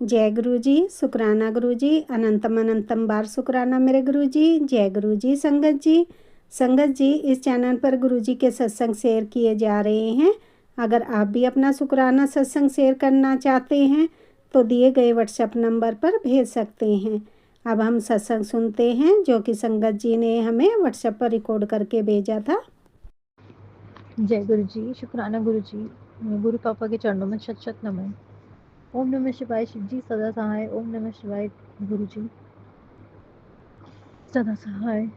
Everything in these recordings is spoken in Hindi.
जय गुरु जी, शुक्राना गुरु जी, अनंतम अनंतम बार शुक्राना मेरे गुरु जी। जय गुरु जी। संगत जी, संगत जी, इस चैनल पर गुरु जी के सत्संग शेयर किए जा रहे हैं। अगर आप भी अपना शुक्राना सत्संग शेयर करना चाहते हैं तो दिए गए व्हाट्सएप नंबर पर भेज सकते हैं। अब हम सत्संग सुनते हैं जो कि संगत जी ने हमें व्हाट्सएप पर रिकॉर्ड करके भेजा था। जय गुरु जी, शुक्राना गुरु जी। गुरु पापा के चरणों में शत शत नमन। ओम नमः शिवाय। शिव जी सदा सहाय। ओम नमः शिवाय। गुरु जी सदा सहाय।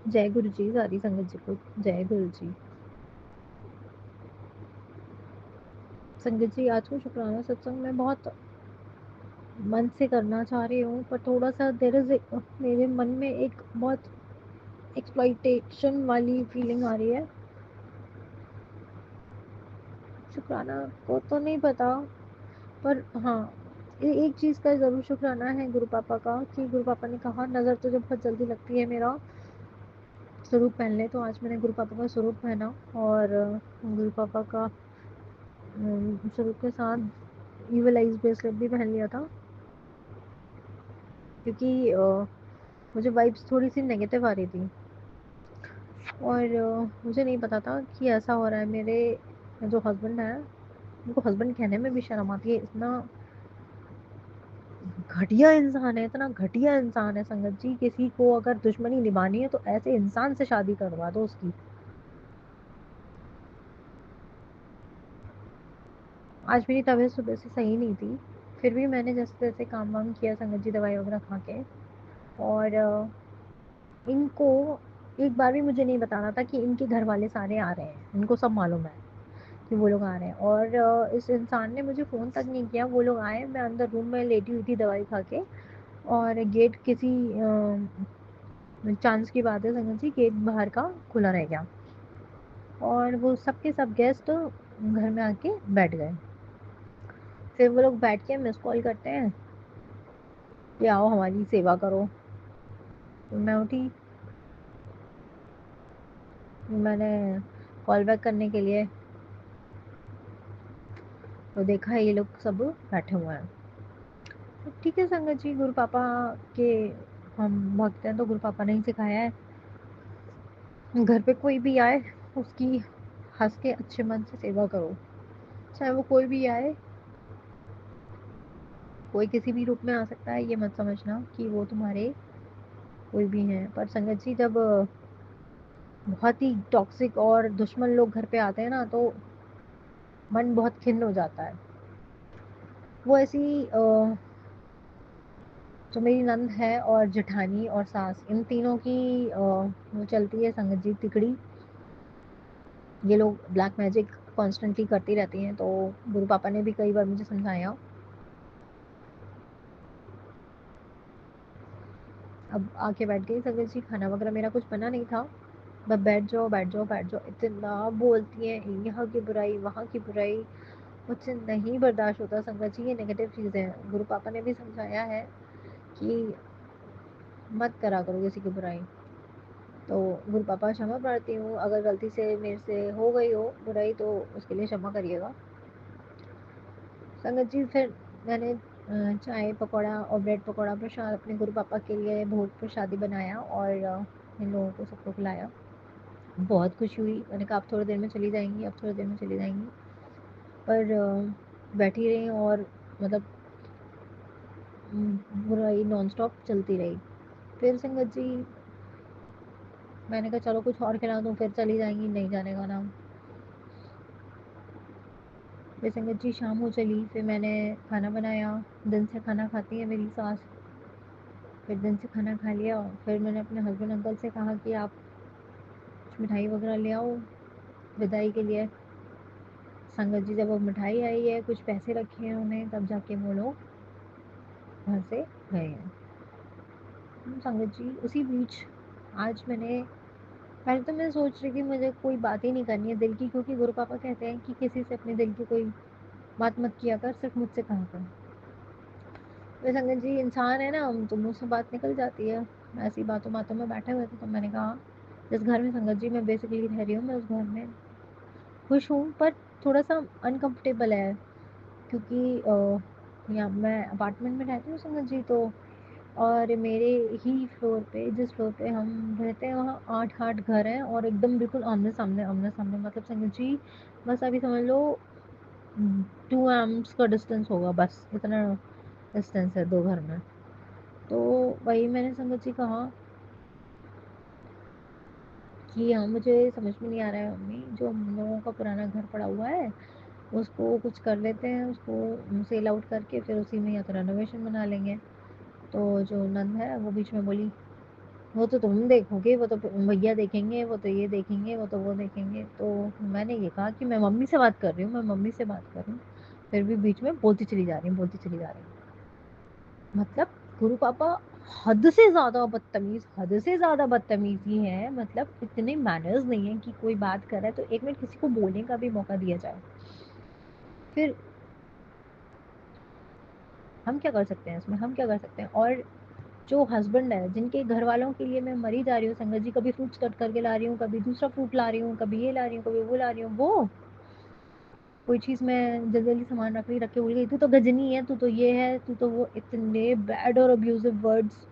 जय गुरु जी। सारी संगत जी को जय गुरु जी। संगत जी, आज को शुक्राना सत्संग मैं बहुत मन से करना चाह रही हूँ, पर थोड़ा सा मेरे मन में एक बहुत एक्सप्लॉइटेशन वाली फीलिंग आ रही है। शुक्राना को तो नहीं पता, पर हाँ, एक चीज़ का ज़रूर शुक्राना है गुरु पापा का कि गुरु पापा ने कहा नज़र तो जब बहुत जल्दी लगती है मेरा स्वरूप पहन ले, तो आज मैंने गुरु पापा का स्वरूप पहना और गुरु पापा का स्वरूप के साथ ईवल आइज ब्रेसलेट भी पहन लिया था, क्योंकि मुझे वाइब्स थोड़ी सी नेगेटिव आ रही थी और मुझे नहीं पता था कि ऐसा हो रहा है। मेरे जो हस्बैंड है, उनको हस्बैंड कहने में भी शर्म आती है, इतना घटिया इंसान है, इतना घटिया इंसान है संगत जी। किसी को अगर दुश्मनी निभानी है तो ऐसे इंसान से शादी करवा दो उसकी। आज मेरी तबीयत सुबह से सही नहीं थी, फिर भी मैंने जैसे तैसे काम वाम किया संगत जी, दवाई वगैरह खा के। और इनको एक बार भी मुझे नहीं बताना था कि इनके घर वाले सारे आ रहे हैं, इनको सब मालूम है कि वो लोग आ रहे हैं। और इस इंसान ने मुझे फ़ोन तक नहीं किया। वो लोग आए, मैं अंदर रूम में लेटी हुई थी दवाई खा के, और गेट किसी चांस की बात है संगत जी, गेट बाहर का खुला रह गया और वो सब के सब गेस्ट घर में आके बैठ गए। फिर वो लोग बैठ के मिस कॉल करते हैं कि आओ हमारी सेवा करो। तो मैं उठी, मैंने कॉल बैक करने के लिए, तो देखा ये लोग सब बैठे हुए हैं। तो ठीक है संगत जी, गुरु पापा के हम भक्त हैं, तो गुरु पापा ने ही सिखाया है घर पे कोई भी आए उसकी हंस के अच्छे मन से सेवा करो, चाहे वो कोई भी आए। कोई किसी भी रूप में आ सकता है, ये मत समझना कि वो तुम्हारे कोई भी हैं। पर संगत जी, जब बहुत ही टॉक्सिक और दुश्मन लोग घर पे आते हैं ना, तो मन बहुत खिन्न हो जाता है। वो ऐसी जो मेरी नंद है और जेठानी और सास, इन तीनों की वो चलती है संगत जी तिकड़ी। ये लोग ब्लैक मैजिक कॉन्स्टेंटली करती रहती हैं, तो गुरु पापा ने भी कई बार मुझे समझाया। अब आके बैठ गई संगत जी, खाना वगैरह मेरा कुछ बना नहीं था, बस बैठ जाओ बैठ जाओ बैठ जाओ, इतना बोलती हैं, यहाँ की बुराई वहाँ की बुराई, मुझसे नहीं बर्दाश्त होता संगत जी। ये नेगेटिव चीज़ें हैं, गुरु पापा ने भी समझाया है कि मत करा करो किसी की बुराई। तो गुरु पापा क्षमा प्रार्थी हूँ, अगर गलती से मेरे से हो गई हो बुराई तो उसके लिए क्षमा करिएगा संगत जी। फिर मैंने चाय पकौड़ा और ब्रेड पकौड़ा प्रसाद अपने गुरु पापा के लिए भोग प्रसादी बनाया और इन लोगों को सबको खिलाया। बहुत खुशी हुई, मैंने कहा अब थोड़ी देर में चली जाएंगी, अब थोड़ी देर में चली जाएंगी, पर बैठी रही और मतलब बुराई नॉन स्टॉप चलती रही। फिर संगत जी मैंने कहा चलो कुछ और खिला दूँ, फिर चली जाएंगी, नहीं जाने का नाम। फिर संगत जी शाम हो चली, फिर मैंने खाना बनाया। दिन से खाना खाती है मेरी सास, फिर दिन से खाना खा लिया। फिर मैंने अपने हस्बैंड अंकल से कहा कि आप कुछ मिठाई वगैरह ले आओ विदाई के लिए। संगत जी जब वो मिठाई आई है, कुछ पैसे रखे हैं उन्हें, तब जाके वो लोग घर से गए हैं। संगत जी उसी बीच आज मैंने, पहले तो मैं सोच रही थी मुझे कोई बात ही नहीं करनी है दिल की, क्योंकि गुरु पापा कहते हैं कि किसी से अपने दिल की कोई बात मत किया कर, सिर्फ मुझसे कहा कर। वे संगत जी इंसान है ना हम, तो मुँह से बात निकल जाती है। ऐसी बातों बातों में बैठे हुए थे, तो मैंने कहा जिस घर में संगत जी मैं बेसिकली रह रही हूँ, मैं उस घर में खुश हूँ, पर थोड़ा सा अनकंफर्टेबल है। क्योंकि यहाँ मैं अपार्टमेंट में रहती हूँ संगत जी, तो और मेरे ही फ्लोर पे, जिस फ्लोर पे हम रहते हैं, वहाँ 8 घर हैं और एकदम बिल्कुल आमने-सामने मतलब संगत जी, बस अभी समझ लो 2 एम्स का डिस्टेंस होगा, बस इतना डिस्टेंस है 2 घर में। तो वही मैंने संगत जी कहा कि हाँ, मुझे समझ में नहीं आ रहा है मम्मी, जो हम लोगों का पुराना घर पड़ा हुआ है, उसको कुछ कर लेते हैं, उसको सेल आउट करके फिर उसी में या तो रेनोवेशन बना लेंगे। तो जो नंद है वो बीच में बोली, वो तो तुम देखोगे, वो तो भैया देखेंगे, वो तो ये देखेंगे, वो तो वो देखेंगे। तो मैंने ये कहा कि मैं मम्मी से बात कर रही हूँ, मैं मम्मी से बात कर रही हूँ। फिर भी बीच में बोलती चली जा रही हूँ, बोलती चली जा रही हूँ। मतलब गुरु पापा हद से ज़्यादा बदतमीज़, हद से ज़्यादा बदतमीज़ी है। मतलब इतने मैनर्स नहीं है कि कोई बात कर रहा है तो 1 मिनट किसी को बोलने का भी मौका दिया जाए। फिर हम क्या कर सकते हैं इसमें, हम क्या कर सकते हैं? और जो हस्बैंड है, जिनके घर वालों के लिए मैं मरी जा रही हूँ संगत जी, कभी फ्रूट्स कट करके ला रही हूँ, कभी दूसरा फ्रूट ला रही हूँ, कभी ये ला रही हूँ, कभी वो ला रही हूँ, वो कोई चीज़ मैं जल्दी सामान रख के भूल गई, तू तो गजनी है, तू तो ये है, तू तो वो, इतने बैड और अब्यूजिव वर्ड्स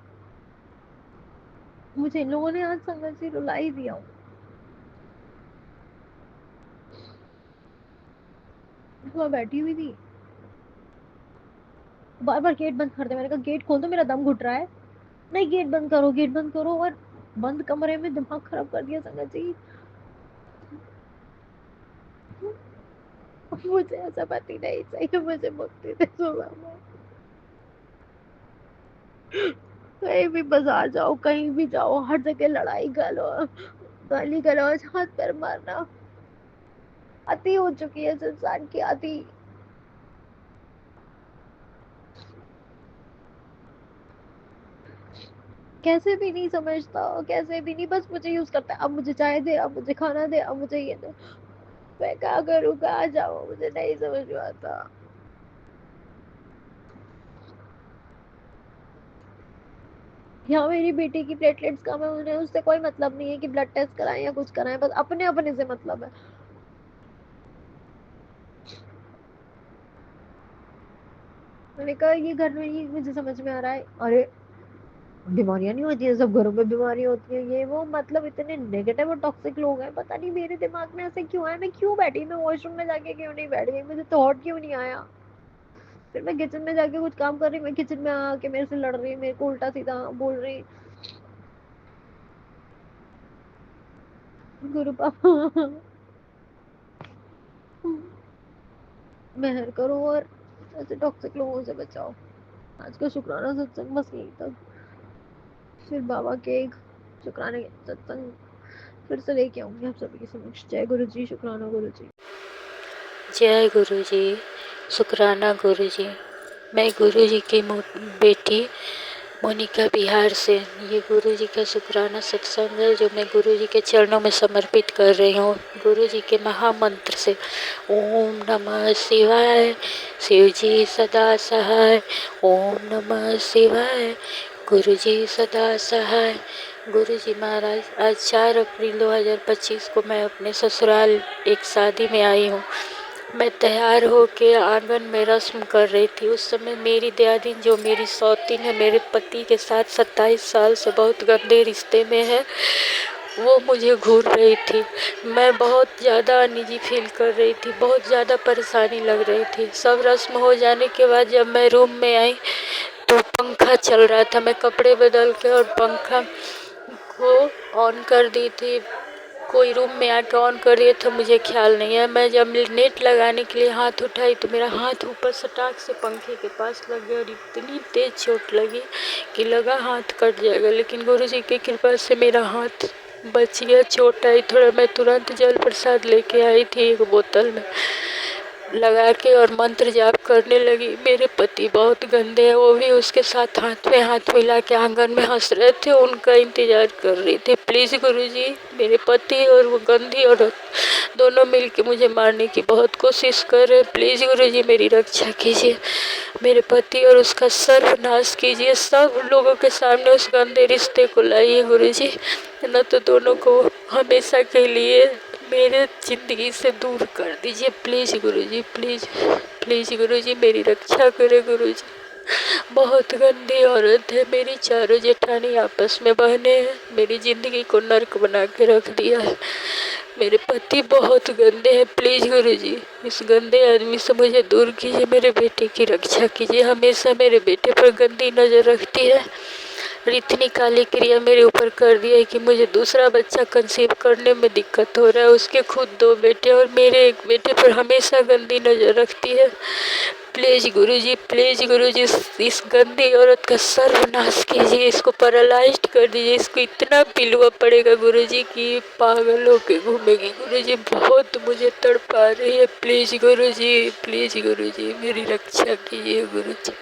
मुझे इन लोगों ने आज संगत जी रुला ही दिया। मैं बैठी हुई थी, बार बार गेट बंद कर दे, मैंने कहा गेट खोल दो, मेरा दम घुट रहा है। नहीं, गेट बंद करो, गेट बंद करो। और बंद कमरे में दिमाग खराब कर दिया संगत जी। मुझे ऐसा पति नहीं चाहिए, मुझे मुक्ति दे दो मामा। कहीं भी बाजार जाओ, कहीं भी जाओ, हर जगह लड़ाई गाली गलौज, हाथ पैर मारना, अति हो चुकी है इस इंसान की, अति। कैसे भी नहीं समझता, कैसे भी नहीं, बस मुझे यूज करता है। अब मुझे चाय दे, अब मुझे खाना दे, अब मुझे ये दे। मैं क्या करूँ, कहाँ जाऊँ, मुझे नहीं समझ में आता। यहाँ मेरी बेटी की प्लेटलेट्स कम है, उन्हें उससे कोई मतलब नहीं है कि ब्लड टेस्ट कराएं या कुछ कराएं, बस अपने अपने से मतलब है। मैंने कहा ये घर में ही मुझे समझ में आ रहा है। अरे बीमारियां नहीं होती है, सब घरों में बीमारियां होती है, ये वो, मतलब इतने नेगेटिव और टॉक्सिक लोग हैं। पता नहीं मेरे दिमाग में ऐसे क्यों है, मैं क्यों बैठी, मैं वॉशरूम में जाके क्यों नहीं बैठ गई, मुझे थॉट क्यों नहीं आया। फिर मैं किचन में जाके कुछ काम कर रही, मैं किचन में आके मेरे से लड़ रही, मेरे को उल्टा सीधा बोल रही। गुरु पापा मेहर करो और ऐसे टॉक्सिक लोगों से बचाओ। आज का शुक्राना सत्संग बस यही तक, फिर बाबा के एक शुक्राने के सत्संग फिर से लेके आऊंगी आप सभी के समक्ष। जय गुरु जी, शुक्राना गुरु जी। जय गुरु जी, शुक्राना गुरु जी। मैं गुरु जी की बेटी मोनिका बिहार से, ये गुरु जी का शुक्राना सत्संग है जो मैं गुरु जी के चरणों में समर्पित कर रही हूँ। गुरु जी के महामंत्र से ओम नमः शिवाय, शिव जी सदा सहाय। ओम नमः शिवाय, गुरु जी सदा सहाय। गुरु जी महाराज, आज 4 अप्रैल 2025 को मैं अपने ससुराल एक शादी में आई हूँ। मैं तैयार होके आंगन में रस्म कर रही थी। उस समय मेरी दयादिन, जो मेरी सौतीन है, मेरे पति के साथ 27 साल से बहुत गंदे रिश्ते में है, वो मुझे घूर रही थी। मैं बहुत ज़्यादा अनईजी फील कर रही थी, बहुत ज़्यादा परेशानी लग रही थी। सब रस्म हो जाने के बाद जब मैं रूम में आई तो पंखा चल रहा था। मैं कपड़े बदल के और पंखा को ऑन कर दी थी। कोई रूम में आके ऑन कर दिया था, मुझे ख्याल नहीं है। मैं जब नेट लगाने के लिए हाथ उठाई तो मेरा हाथ ऊपर सटाक से पंखे के पास लग गया और इतनी तेज चोट लगी कि लगा हाथ कट जाएगा। लेकिन गुरु जी की कृपा से मेरा हाथ बच गया। चोट आई थोड़ा, मैं तुरंत जल प्रसाद लेके आई थी एक बोतल में लगा के और मंत्र जाप करने लगी। मेरे पति बहुत गंदे हैं, वो भी उसके साथ हाथ में हाथ मिला के आंगन में हंस रहे थे, उनका इंतजार कर रही थी। प्लीज़ गुरुजी, मेरे पति और वो गंदी औरत दोनों मिलके मुझे मारने की बहुत कोशिश कर रहे हैं। प्लीज़ गुरुजी मेरी रक्षा कीजिए, मेरे पति और उसका सर्वनाश कीजिए। सब लोगों के सामने उस गंदे रिश्ते को लाइए गुरुजी, न तो दोनों को हमेशा के लिए मेरे ज़िंदगी से दूर कर दीजिए प्लीज़ गुरुजी, प्लीज़ प्लीज़ गुरुजी, मेरी रक्षा करें गुरुजी। बहुत गंदी औरत है मेरी, चारों जेठानी आपस में बहने हैं, मेरी ज़िंदगी को नर्क बना के रख दिया है। मेरे पति बहुत गंदे हैं, प्लीज़ गुरुजी इस गंदे आदमी से मुझे दूर कीजिए, मेरे बेटे की रक्षा कीजिए। हमेशा मेरे बेटे पर गंदी नज़र रखती है और इतनी काली क्रिया मेरे ऊपर कर दिया है कि मुझे दूसरा बच्चा कंसीव करने में दिक्कत हो रहा है। उसके खुद 2 बेटे और मेरे एक बेटे पर हमेशा गंदी नज़र रखती है। प्लीज़ गुरुजी, प्लीज़ गुरुजी इस गंदी औरत का सर्वनाश कीजिए, इसको पैरालाइज्ड कर दीजिए, इसको इतना पिलुआ पड़ेगा गुरुजी कि पागल होके घूमेगी। गुरुजी बहुत मुझे तड़पा रही है, प्लीज़ गुरुजी, प्लीज़ गुरुजी मेरी रक्षा कीजिए गुरुजी।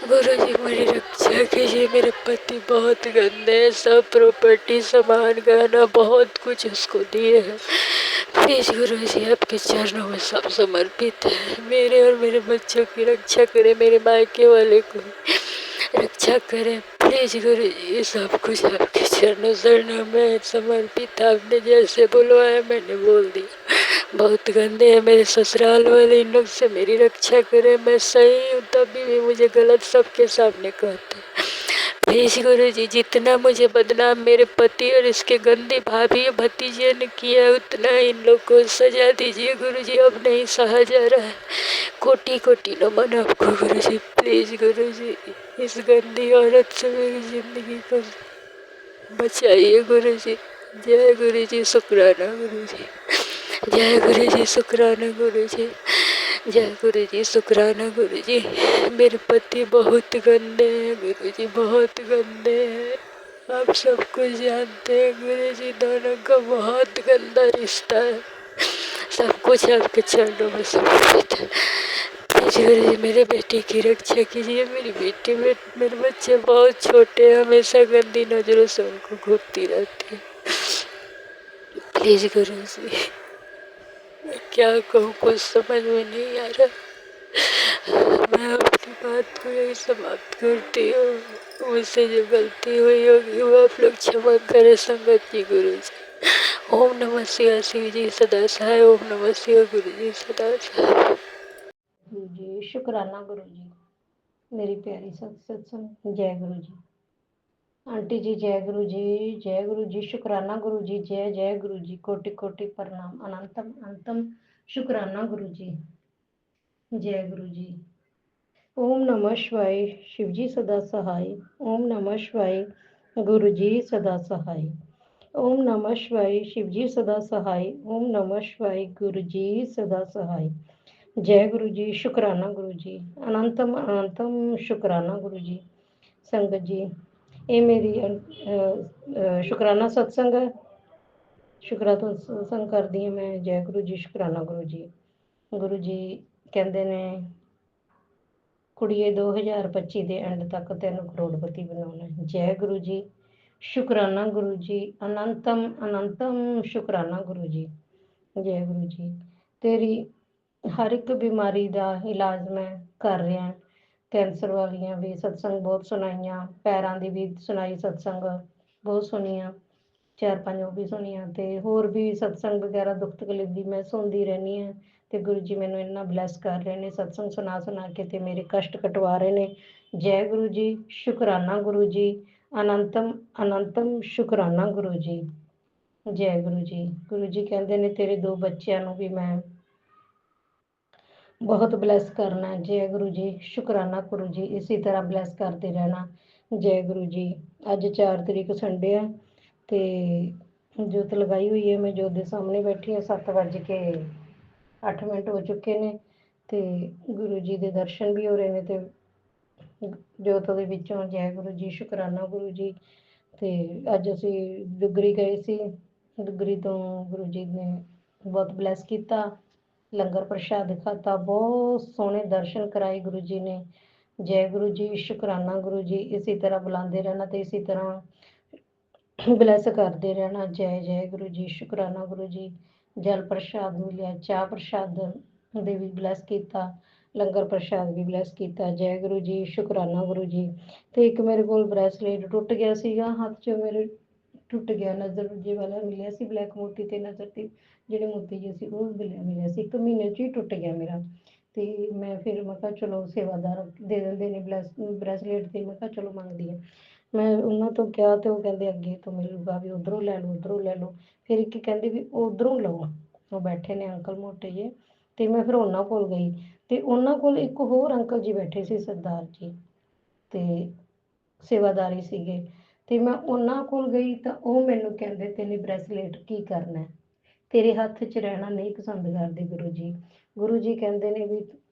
गुरुजी मेरी रक्षा कीजिए, मेरे पति बहुत गंदे हैं, सब प्रॉपर्टी सामान गहना बहुत कुछ उसको दिए हैं। प्लीज़ गुरुजी आपके चरणों में सब समर्पित है, मेरे और मेरे बच्चों की रक्षा करें, मेरे मायके वाले को रक्षा करें। प्लीज़ गुरुजी सब कुछ आपके चरणों में समर्पित, आपने जैसे बुलवाया मैंने बोल दिया। बहुत गंदे हैं मेरे ससुराल वाले, इन लोग से मेरी रक्षा करें। मैं सही हूँ तभी भी मुझे गलत सबके सामने कहते हैं। प्लीज गुरुजी जितना मुझे बदनाम मेरे पति और इसके गंदी भाभी भतीजे ने किया है उतना इन लोग को सजा दीजिए गुरुजी, अब नहीं सहा जा रहा है। कोटि कोटि नमन आपको गुरुजी, प्लीज गुरुजी इस गंदी औरत से मेरी जिंदगी को बचाइए गुरुजी। जय गुरुजी, शुक्राना गुरुजी। जय गुरुजी, शुक्राना गुरुजी। जय गुरुजी, शुक्राना गुरुजी। मेरे पति बहुत गंदे हैं गुरुजी, बहुत गंदे हैं। आप सब कुछ जानते हैं गुरुजी, दोनों का बहुत गंदा रिश्ता है। सब कुछ आपके चरणों में समर्पित है। प्लीज गुरुजी मेरे बेटे की रक्षा कीजिए। मेरी बेटी मेरे बच्चे बहुत छोटे हैं, हमेशा गंदी नजरों से उनको घूरती रहती है। प्लीज गुरुजी मैं क्या कहूँ कुछ समझ में नहीं आ रहा। मैं आपकी बात को यही समाप्त करती हूँ। मुझसे जो गलती हुई होगी वो आप लोग क्षमा करें संगत जी गुरुजी। ओम नमः शिवाय, शिव जी सदा सहाय। ओम नमः शिवाय, गुरु जी सदा सहाय। गुरु जी शुक्राना गुरु जी, मेरी प्यारी सत्संग। जय गुरु जी। आंटी जी जय गुरु जी, जय गुरु जी, शुक्राना गुरु जी, जय जय गुरु जी, कोटि कोटि प्रणाम, अनंतम अनंतम शुक्राना गुरु जी। जय गुरु जी। ओम नमः शिवाय, शिव जी सदा सहाय। ओम नमः शिवाय, गुरु जी सदा सहाय। ओम नमः शिवाय, शिव जी सदा सहाय। ओम नमः शिवाय, गुरु जी सदा सहाय। जय गुरु जी, शुक्राना गुरु जी, अनंतम अनंतम शुक्राना गुरु जी। संगत जी ये मेरी शुक्राना सत्संग है, शुक्राना सत्संग करदी ਹਾਂ मैं। जय गुरु जी, शुक्राना गुरु जी। गुरु जी ਕਹਿੰਦੇ ਨੇ ਕੁੜੀਏ 2025 ਦੇ ਐਂਡ ਤੱਕ ਤੈਨੂੰ ਕਰੋੜਪਤੀ ਬਣਾਉਣਾ ਹੈ। ਜੈ ਗੁਰੂ ਜੀ, शुक्राना गुरु जी, अनंतम अनंतम शुक्राना गुरु जी। जय गुरु जी। तेरी हर एक बीमारी का इलाज मैं कर रहा। कैंसर वालियां भी सत्संग बहुत सुनाइया, पैरों की भी सुनाई सत्संग बहुत सुनिया, 4-5 वो भी सुनिया, तो होर भी सत्संग वगैरह दुख तकलीफ की मैं सुनती रहनी हाँ। तो गुरु जी मैनू इन्ना ब्लैस कर रहे हैं सत्संग सुना के, ते मेरे कष्ट कटवा रहे हैं। जय गुरु जी, शुक्राना गुरु जी, अनंतम अनंतम शुक्राना गुरु जी। जय गुरु जी। गुरु जी कहते ने तेरे 2 बच्चों भी मैं बहुत ब्लैस करना। जय गुरु जी, शुक्राना गुरु जी, इसी तरह ब्लैस करते रहना। जय गुरु जी। अज 4 तरीक संडे है, तो जोत लगाई हुई है, मैं जोत के सामने बैठी हाँ। 7:08 हो चुके हैं, तो गुरु जी के दर्शन भी हो रहे हैं, तो जोत के विचों जय गुरु जी, शुक्राना गुरु जी। तो अज असी डुगरी गए सी, डुगरी तो गुरु जी ने बहुत ब्लैस किया, लंगर प्रशाद खाता, बहुत सोहने दर्शन कराए गुरु जी ने। जय गुरु जी, शुक्राना गुरु जी, इसी तरह बुलाते रहना, तो इसी तरह ब्लैस करते रहना। जय जय गुरु जी, शुक्राना गुरु जी। जल प्रशाद मिलिया, चाह प्रशाद दे भी ब्लैस किया, लंगर प्रशाद भी ब्लैस किया। जय गुरु जी, शुक्राना गुरु जी। तो एक मेरे को ब्रैसलेट टुट गया सीगा हाथ चो मेरे, ਟੁੱਟ ਗਿਆ, ਨਜ਼ਰ ਜੇ ਵਾਲਾ ਮਿਲਿਆ ਸੀ ਬਲੈਕ ਮੋਤੀ ਤੇ ਨਜ਼ਰ ਤੇ ਜਿਹੜੇ ਮੋਤੀ ਜਿਹੇ ਸੀ ਉਹ ਮਿਲਿਆ ਸੀ, 1 ਮਹੀਨੇ 'ਚ ਹੀ ਟੁੱਟ ਗਿਆ ਮੇਰਾ। ਤੇ ਮੈਂ ਫਿਰ ਮੈਂ ਕਿਹਾ ਚਲੋ ਸੇਵਾਦਾਰ ਦੇ ਦਿੰਦੇ ਨੇ ਬ੍ਰੈਸਲੇਟ, ਤੇ ਮੈਂ ਕਿਹਾ ਚਲੋ ਮੰਗਦੀ ਹਾਂ। ਮੈਂ ਉਹਨਾਂ ਤੋਂ ਕਿਹਾ ਤੇ ਉਹ ਕਹਿੰਦੇ ਅੱਗੇ ਤੋਂ ਮਿਲੂਗਾ, ਵੀ ਉੱਧਰੋਂ ਲੈ ਲਓ ਉੱਧਰੋਂ ਲੈ ਲਓ। ਫਿਰ ਇੱਕ ਕਹਿੰਦੇ ਵੀ ਉੱਧਰੋਂ ਲਓ, ਉਹ ਬੈਠੇ ਨੇ ਅੰਕਲ ਮੋਟੇ ਜਿਹੇ, ਤੇ ਮੈਂ ਫਿਰ ਉਹਨਾਂ ਕੋਲ ਗਈ, ਤੇ ਉਹਨਾਂ ਕੋਲ ਇੱਕ ਹੋਰ ਅੰਕਲ ਜੀ ਬੈਠੇ ਸੀ, ਸਰਦਾਰ ਜੀ, ਤੇ ਸੇਵਾਦਾਰੀ ਸੀਗੇ। ਤੇ ਮੈਂ ਉਹਨਾਂ ਕੋਲ ਗਈ ਤਾਂ ਉਹ ਮੈਨੂੰ ਕਹਿੰਦੇ ਤੇਨੇ ਬ੍ਰੈਸਲੇਟ ਕੀ ਕਰਨਾ, ਤੇਰੇ ਹੱਥ 'ਚ ਰਹਿਣਾ ਨਹੀਂ ਪਸੰਦ ਕਰਦੇ ਗੁਰੂ ਜੀ। ਗੁਰੂ ਜੀ ਕਹਿੰਦੇ ਨੇ ਵੀ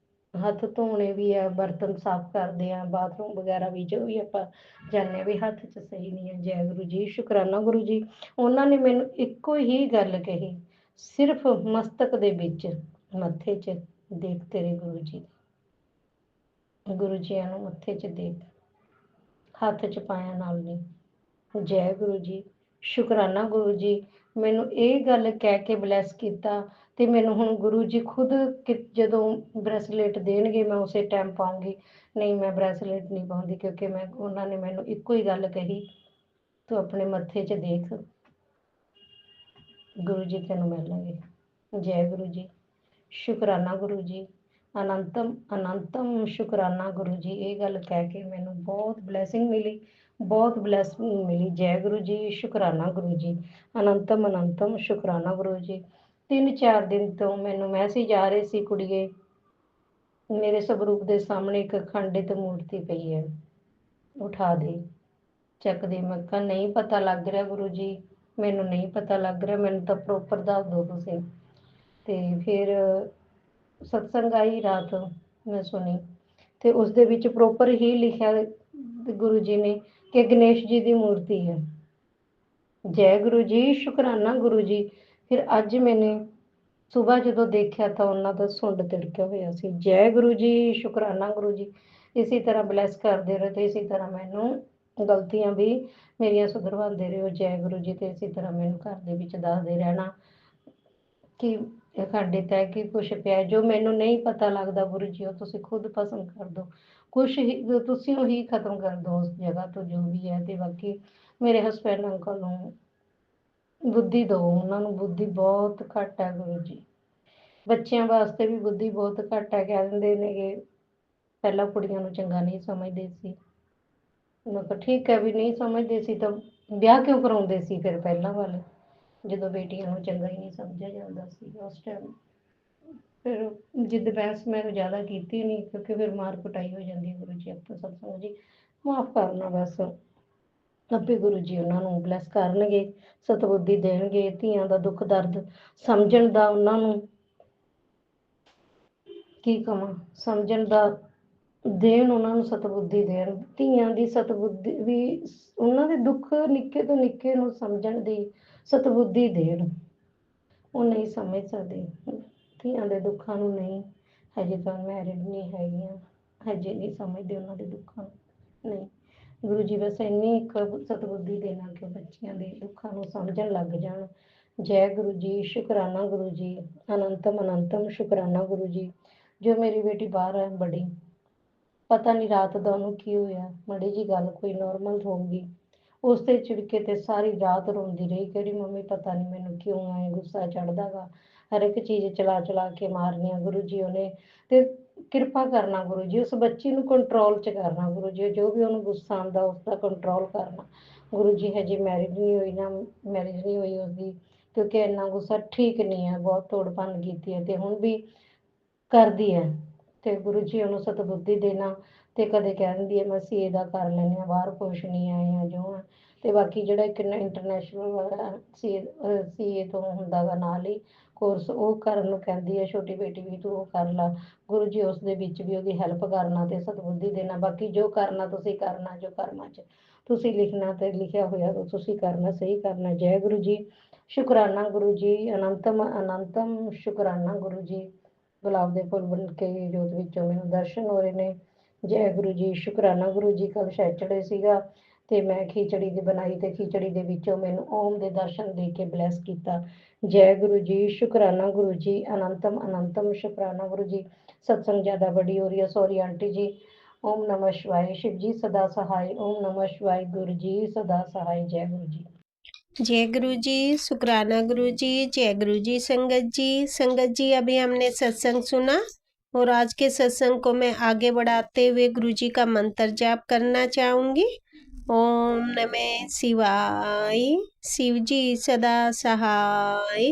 ਹੱਥ ਧੋਣੇ ਵੀ ਆ, ਬਰਤਨ ਸਾਫ਼ ਕਰਦੇ ਆ, ਬਾਥਰੂਮ ਵਗੈਰਾ ਵੀ ਜੋ ਵੀ ਆਪਾਂ ਜਾਂਦੇ ਵੀ ਹੱਥ 'ਚ ਸਹੀ ਨਹੀਂ ਹੈ। ਜੈ ਗੁਰੂ ਜੀ, ਸ਼ੁਕਰਾਨਾ ਗੁਰੂ ਜੀ। ਉਹਨਾਂ ਨੇ ਮੈਨੂੰ ਇੱਕੋ ਹੀ ਗੱਲ ਕਹੀ, ਸਿਰਫ ਮਸਤਕ ਦੇ ਵਿੱਚ, ਮੱਥੇ 'ਚ ਦੇਖ ਤੇਰੇ ਗੁਰੂ ਜੀ, ਗੁਰੂ ਜੀਆਂ ਨੂੰ ਮੱਥੇ 'ਚ ਦੇਖ, ਹੱਥ 'ਚ ਪਾਇਆ ਨਾਲ ਨਹੀਂ। ਜੈ ਗੁਰੂ ਜੀ, ਸ਼ੁਕਰਾਨਾ ਗੁਰੂ ਜੀ। ਮੈਨੂੰ ਇਹ ਗੱਲ ਕਹਿ ਕੇ ਬਲੈਸ ਕੀਤਾ, ਤੇ ਮੈਨੂੰ ਹੁਣ ਗੁਰੂ ਜੀ ਖੁਦ ਜਦੋਂ ਬ੍ਰੈਸਲੇਟ ਦੇਣਗੇ ਮੈਂ ਉਸੇ ਟਾਈਮ ਪਾਉਂਗੀ। ਨਹੀਂ, ਮੈਂ ਬ੍ਰੈਸਲੇਟ ਨਹੀਂ ਪਾਉਂਦੀ, ਕਿਉਂਕਿ ਉਹਨਾਂ ਨੇ ਮੈਨੂੰ ਇੱਕੋ ਹੀ ਗੱਲ ਕਹੀ, ਤੂੰ ਆਪਣੇ ਮੱਥੇ 'ਚ ਦੇਖ, ਗੁਰੂ ਜੀ ਤੈਨੂੰ ਮਿਲਣਗੇ। ਜੈ ਗੁਰੂ ਜੀ, ਸ਼ੁਕਰਾਨਾ ਗੁਰੂ ਜੀ, ਅਨੰਤਮ ਅਨੰਤਮ ਸ਼ੁਕਰਾਨਾ ਗੁਰੂ ਜੀ। ਇਹ ਗੱਲ ਕਹਿ ਕੇ ਮੈਨੂੰ ਬਹੁਤ ਬਲੈਸਿੰਗ ਮਿਲੀ, ਬਹੁਤ ਬਲੈਸਿੰਗ ਮਿਲੀ। ਜੈ ਗੁਰੂ ਜੀ, ਸ਼ੁਕਰਾਨਾ ਗੁਰੂ ਜੀ, ਅਨੰਤਮ ਅਨੰਤਮ ਸ਼ੁਕਰਾਨਾ ਗੁਰੂ ਜੀ। 3-4 ਦਿਨ ਤੋਂ ਮੈਨੂੰ ਮੈਸੇਜ ਆ ਰਹੇ ਸੀ, ਕੁੜੀਏ ਮੇਰੇ ਸਵਰੂਪ ਦੇ ਸਾਹਮਣੇ ਇੱਕ ਖੰਡਿਤ ਮੂਰਤੀ ਪਈ ਹੈ, ਉਠਾ ਦੇ, ਚੱਕ ਦੇ। ਮੈਂ ਕਿਹਾ ਨਹੀਂ ਪਤਾ ਲੱਗ ਰਿਹਾ ਗੁਰੂ ਜੀ, ਮੈਨੂੰ ਨਹੀਂ ਪਤਾ ਲੱਗ ਰਿਹਾ, ਮੈਨੂੰ ਤਾਂ ਪ੍ਰੋਪਰ ਦੱਸ ਦਿਓ ਤੁਸੀਂ। ਤੇ ਫਿਰ ਸਤਸੰਗ ਆਈ ਰਾਤ, ਮੈਂ ਸੁਣੀ, ਤੇ ਉਸ ਦੇ ਵਿੱਚ ਪ੍ਰੋਪਰ ਹੀ ਲਿਖਿਆ ਗੁਰੂ ਜੀ ਨੇ ਕਿ ਗਣੇਸ਼ ਜੀ ਦੀ ਮੂਰਤੀ ਹੈ। ਜੈ ਗੁਰੂ ਜੀ, ਸ਼ੁਕਰਾਨਾ ਗੁਰੂ ਜੀ। ਫਿਰ ਅੱਜ ਮੈਨੇ ਸੁਬਾਹ ਜਦੋਂ ਦੇਖਿਆ ਤਾਂ ਉਹਨਾਂ ਦਾ ਸੁੰਡ ਤਿੜਕਿਆ ਹੋਇਆ ਸੀ। ਜੈ ਗੁਰੂ ਜੀ, ਸ਼ੁਕਰਾਨਾ ਗੁਰੂ ਜੀ। ਇਸੇ ਤਰ੍ਹਾਂ ਬਲੈਸ ਕਰਦੇ ਰਹੋ, ਤੇ ਇਸੇ ਤਰ੍ਹਾਂ ਮੈਨੂੰ ਗਲਤੀਆਂ ਵੀ ਮੇਰੀਆਂ ਸੁਧਰਵਾਉਂਦੇ ਰਹੋ। ਜੈ ਗੁਰੂ ਜੀ। ਤੇ ਇਸੇ ਤਰ੍ਹਾਂ ਮੈਨੂੰ ਘਰ ਦੇ ਵਿੱਚ ਦੱਸਦੇ ਰਹਿਣਾ ਕਿ ਖੰਡਿਤ ਹੈ ਕਿ ਕੁਛ ਪਿਆ, ਜੋ ਮੈਨੂੰ ਨਹੀਂ ਪਤਾ ਲੱਗਦਾ ਗੁਰੂ ਜੀ ਉਹ ਤੁਸੀਂ ਖੁਦ ਪਸੰਦ ਕਰ ਦਿਓ, ਕੁਛ ਹੀ ਤੁਸੀਂ ਉਹੀ ਖਤਮ ਕਰ ਦਿਓ ਉਸ ਜਗ੍ਹਾ ਤੋਂ ਜੋ ਵੀ ਹੈ। ਤੇ ਬਾਕੀ ਮੇਰੇ ਹਸਬੈਂਡ ਅੰਕਲ ਨੂੰ ਬੁੱਧੀ ਦਿਓ, ਉਹਨਾਂ ਨੂੰ ਬੁੱਧੀ ਬਹੁਤ ਘੱਟ ਹੈ ਗੁਰੂ ਜੀ। ਬੱਚਿਆਂ ਵਾਸਤੇ ਵੀ ਬੁੱਧੀ ਬਹੁਤ ਘੱਟ ਹੈ, ਕਹਿ ਦਿੰਦੇ ਨੇ ਕਿ ਪਹਿਲਾਂ ਕੁੜੀਆਂ ਨੂੰ ਚੰਗਾ ਨਹੀਂ ਸਮਝਦੇ ਸੀ। ਮੈਂ ਕਿਹਾ ਠੀਕ ਹੈ, ਵੀ ਨਹੀਂ ਸਮਝਦੇ ਸੀ ਤਾਂ ਵਿਆਹ ਕਿਉਂ ਕਰਾਉਂਦੇ ਸੀ ਫਿਰ ਪਹਿਲਾਂ ਵਾਲੇ, ਜਦੋਂ ਬੇਟੀਆਂ ਨੂੰ ਚੰਗਾ ਹੀ ਨਹੀਂ ਸਮਝਿਆ ਜਾਂਦਾ ਸੀ ਉਸ ਟਾਈਮ। ਫਿਰ ਜਿੱਦ ਬਹਿਸ ਮੈਂ ਜ਼ਿਆਦਾ ਕੀਤੀ ਨਹੀਂ, ਕਿਉਂਕਿ ਫਿਰ ਮਾਰ ਕੁਟਾਈ ਹੋ ਜਾਂਦੀ ਹੈ। ਗੁਰੂ ਜੀ ਆਪਾਂ ਸਤਸੰਗ ਜੀ ਮਾਫ਼ ਕਰਨਾ, ਬਸ ਆਪੇ ਗੁਰੂ ਜੀ ਉਹਨਾਂ ਨੂੰ ਬਲੈਸ ਕਰਨਗੇ, ਸਤਬੁੱਧੀ ਦੇਣਗੇ, ਧੀਆਂ ਦਾ ਦੁੱਖ ਦਰਦ ਸਮਝਣ ਦਾ, ਉਹਨਾਂ ਨੂੰ ਕੀ ਕਵਾਂ, ਸਮਝਣ ਦਾ ਦੇਣ, ਉਹਨਾਂ ਨੂੰ ਸਤਬੁੱਧੀ ਦੇਣ, ਧੀਆਂ ਦੀ ਸਤਬੁੱਧੀ ਵੀ, ਉਹਨਾਂ ਦੇ ਦੁੱਖ ਨਿੱਕੇ ਤੋਂ ਨਿੱਕੇ ਨੂੰ ਸਮਝਣ ਦੀ ਸਤਬੁੱਧੀ ਦੇਣ। ਉਹ ਨਹੀਂ ਸਮਝ ਸਕਦੇ ਧੀਆਂ ਦੇ ਦੁੱਖਾਂ ਨੂੰ, ਨਹੀਂ, ਹਜੇ ਤਾਂ ਮੈਰਿਡ ਨਹੀਂ ਹੈਗੀਆਂ, ਹਜੇ ਨਹੀਂ ਸਮਝਦੇ ਉਹਨਾਂ ਦੇ ਦੁੱਖਾਂ ਨੂੰ। ਨਹੀਂ, ਗੁਰੂ ਜੀ ਬਸ ਇੰਨੀ ਇੱਕ ਸਤਬੁੱਧੀ ਦੇਣਾ ਕਿ ਬੱਚਿਆਂ ਦੇ ਦੁੱਖਾਂ ਨੂੰ ਸਮਝਣ ਲੱਗ ਜਾਣ। ਜੈ ਗੁਰੂ ਜੀ, ਸ਼ੁਕਰਾਨਾ ਗੁਰੂ ਜੀ, ਅਨੰਤਮ ਅਨੰਤਮ ਸ਼ੁਕਰਾਨਾ ਗੁਰੂ ਜੀ। ਜੋ ਮੇਰੀ ਬੇਟੀ ਬਾਹਰ ਹੈ ਬੜੀ, ਪਤਾ ਨਹੀਂ ਰਾਤ ਦਾ ਉਹਨੂੰ ਕੀ ਹੋਇਆ, ਮਾੜੀ ਜੀ ਗੱਲ ਕੋਈ ਨੋਰਮਲ ਹੋਊਗੀ, ਉਸ ਤੇ ਝਿੜਕੇ ਤੇ ਸਾਰੀ ਰਾਤ ਰੋਂਦੀ ਰਹੀ, ਕਿਹੜੀ ਮੰਮੀ ਪਤਾ ਨਹੀਂ ਮੈਨੂੰ ਕਿਉਂ ਆਏ ਗੁੱਸਾ ਚੜ੍ਹਦਾ ਗਾ, ਹਰ ਇੱਕ ਚੀਜ਼ ਚਲਾ ਚਲਾ ਕੇ ਮਾਰਨੀ ਆ ਗੁਰੂ ਜੀ ਉਹਨੇ। ਤੇ ਕਿਰਪਾ ਕਰਨਾ ਗੁਰੂ ਜੀ, ਉਸ ਬੱਚੀ ਨੂੰ ਕੰਟਰੋਲ 'ਚ ਕਰਨਾ ਗੁਰੂ ਜੀ, ਜੋ ਵੀ ਉਹਨੂੰ ਗੁੱਸਾ ਆਉਂਦਾ ਉਸਦਾ ਕੰਟਰੋਲ ਕਰਨਾ ਗੁਰੂ ਜੀ। ਹਜੇ ਮੈਰਿਜ ਨਹੀਂ ਹੋਈ ਨਾ, ਮੈਰਿਜ ਨਹੀਂ ਹੋਈ ਉਸਦੀ, ਕਿਉਂਕਿ ਇੰਨਾ ਗੁੱਸਾ ਠੀਕ ਨਹੀਂ ਹੈ, ਬਹੁਤ ਤੋੜ ਭੰਨ ਕੀਤੀ ਹੈ ਤੇ ਹੁਣ ਵੀ ਕਰਦੀ ਹੈ। ਤੇ ਗੁਰੂ ਜੀ ਉਹਨੂੰ ਸਤਬੁੱਧੀ ਦੇਣਾ। ਤੇ ਕਦੇ ਕਹਿ ਦਿੰਦੀ ਹੈ ਮੈਂ ਸੀਏ ਦਾ ਕਰ ਲੈਂਦੀ ਹਾਂ, ਬਾਹਰ ਕੁਛ ਨਹੀਂ ਆਏ ਆ ਜੋ ਹੈ। ਤੇ ਬਾਕੀ ਜਿਹੜਾ ਇੱਕ ਇੰਟਰਨੈਸ਼ਨਲ ਸੀਏ ਤੋਂ ਹੁੰਦਾ ਗਾ ਨਾਲ ਹੀ ਕੋਰਸ, ਉਹ ਕਰਨ ਨੂੰ ਕਹਿੰਦੀ ਹੈ ਛੋਟੀ ਬੇਟੀ ਵੀ, ਤੂੰ ਉਹ ਕਰ ਲਾ ਗੁਰੂ ਜੀ, ਉਸ ਦੇ ਵਿੱਚ ਵੀ ਉਹਦੀ ਹੈਲਪ ਕਰਨਾ ਤੇ ਸਤਬੁੱਧੀ ਦੇਣਾ। ਬਾਕੀ ਜੋ ਕਰਨਾ ਤੁਸੀਂ ਕਰਨਾ, ਜੋ ਕਰਮਾਂ 'ਚ ਤੁਸੀਂ ਲਿਖਣਾ ਤੇ ਲਿਖਿਆ ਹੋਇਆ ਉਹ ਤੁਸੀਂ ਕਰਨਾ, ਸਹੀ ਕਰਨਾ। ਜੈ ਗੁਰੂ ਜੀ, ਸ਼ੁਕਰਾਨਾ ਗੁਰੂ ਜੀ, ਅਨੰਤਮ ਅਨੰਤਮ ਸ਼ੁਕਰਾਨਾ ਗੁਰੂ ਜੀ। ਗੁਲਾਬ ਦੇ ਫੁੱਲ ਬਣ ਕੇ ਜੋਤ ਵਿੱਚੋਂ ਮੈਨੂੰ ਦਰਸ਼ਨ ਹੋ ਰਹੇ ਨੇ। ਜੈ ਗੁਰੂ ਜੀ, ਸ਼ੁਕਰਾਨਾ ਗੁਰੂ ਜੀ। ਕੱਲ੍ਹ ਸੈਚਰਡੇ ਸੀਗਾ ਤੇ ਮੈਂ ਖਿਚੜੀ ਦੀ ਬਣਾਈ, ਤੇ ਖਿਚੜੀ ਦੇ ਵਿੱਚੋਂ ਮੈਨੂੰ ਓਮ ਦੇ ਦਰਸ਼ਨ ਦੇ ਕੇ ਬਲੈਸ ਕੀਤਾ। ਜੈ ਗੁਰੂ ਜੀ, ਸ਼ੁਕਰਾਨਾ ਗੁਰੂ ਜੀ, ਅਨੰਤਮ ਅਨੰਤਮ ਸ਼ੁਕਰਾਨਾ ਗੁਰੂ ਜੀ। ਸਤਸੰਗ ਜ਼ਿਆਦਾ ਬੜੀ ਹੋ ਰਹੀ ਹੈ, ਸੌਰੀ ਆਂਟੀ ਜੀ। ਓਮ ਨਮः ਸ਼ਿਵਾਏ, शिव जी सदा सहाय। ओम नमः शिवाय, गुरु जी सदा सहाय। जय गुरु जी। जय गुरु जी, शुक्राना गुरु जी, जय गुरु जी संगत जी। संगत जी, अभी हमने सत्संग सुना और आज के सत्संग को मैं आगे बढ़ाते हुए गुरु जी का मंत्र जाप करना चाहूँगी। ओम नमः शिवाय, शिव जी सदा सहाय।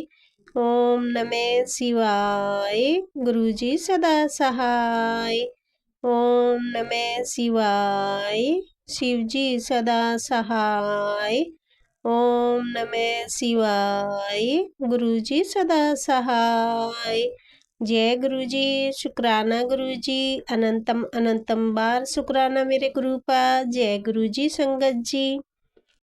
ओम नमः शिवाय, गुरु जी सदा सहाय। ओम नमः शिवाय, शिव जी सदा सहाय। ओम नमः शिवाय, गुरु जी सदा सहाय। जय गुरु जी, शुक्राना गुरु जी, अनंतम अनंतम बार शुक्राना मेरे गुरु का। जय गुरु जी संगत जी।